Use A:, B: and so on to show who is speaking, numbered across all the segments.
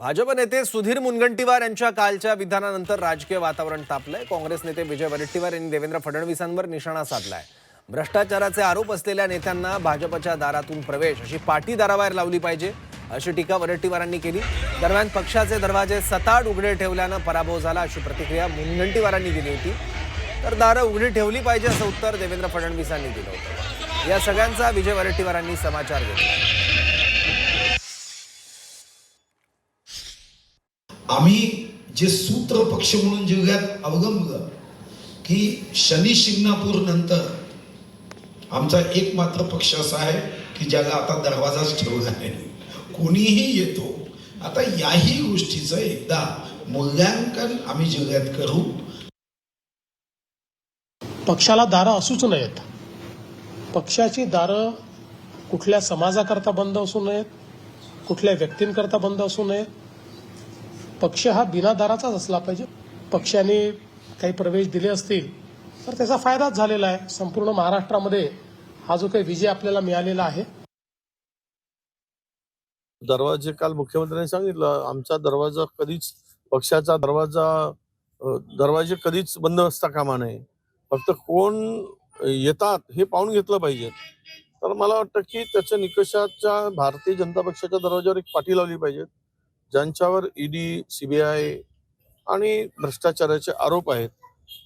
A: भाजप नेते सुधीर मुनगंटीवार यांच्या कालच्या विधानानंतर राजकीय वातावरण तापलंय। काँग्रेस नेते विजय वडेट्टीवार यांनी देवेंद्र फडणवीसांवर निशाणा साधलाय। भ्रष्टाचाराचे आरोप असलेल्या नेत्यांना भाजपच्या दारातून प्रवेश अशी पाटी दाराबाहेर लावली पाहिजे अशी टीका वडेट्टीवारांनी केली। दरम्यान पक्षाचे दरवाजे सताड उघडे ठेवल्यानं पराभव झाला अशी प्रतिक्रिया मुनगंटीवारांनी दिली होती। तर दारं उघडी ठेवली पाहिजे असं उत्तर देवेंद्र फडणवीसांनी दिलं होतं। या सगळ्यांचा विजय वडेट्टीवारांनी समाचार घेतला।
B: आम्ही जे सूत्र पक्ष म्हणून जगात अवगमलं की शनी शिंगणापूर नंतर आमचा एकमात्र पक्ष असा आहे की ज्याला आता दरवाजाच ठेवला नाही, कोणीही येतो। आता याही गोष्टीचं एकदा मूल्यांकन आम्ही जगात करू।
C: पक्षाला दारं असूच नयेत। पक्षाची दारं कुठल्या समाजाकरता बंद असू नयेत, कुठल्या व्यक्तींकरता बंद असू नयेत। पक्ष हा बिना दाराचाच असला पाहिजे। पक्षाने काही प्रवेश दिले असतील तर त्याचा फायदाच झालेला आहे। संपूर्ण महाराष्ट्रामध्ये हा जो काही विजय आपल्याला मिळालेला आहे।
D: दरवाजे काल मुख्यमंत्र्यांनी सांगितलं, आमचा दरवाजा कधीच पक्षाचा दरवाजे कधीच बंद असता कामा नये। फक्त कोण येतात हे पाहून घेतलं पाहिजे। तर मला वाटतं की त्याच्या निकषाच्या भारतीय जनता पक्षाच्या दरवाजावर एक पाटी लावली पाहिजे। ज्यांच्यावर ईडी, सीबीआय आणि भ्रष्टाचाराचे आरोप आहेत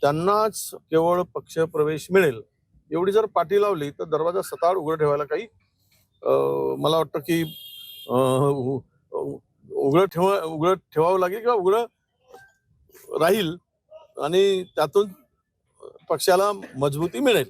D: त्यांनाच केवळ पक्ष प्रवेश मिळेल एवढी जर पाटी लावली तर दरवाजा सताड उघडा ठेवायला काही मला वाटतं की उघडं ठेवावं लागेल किंवा उघडं राहील आणि त्यातून पक्षाला मजबूती मिळेल।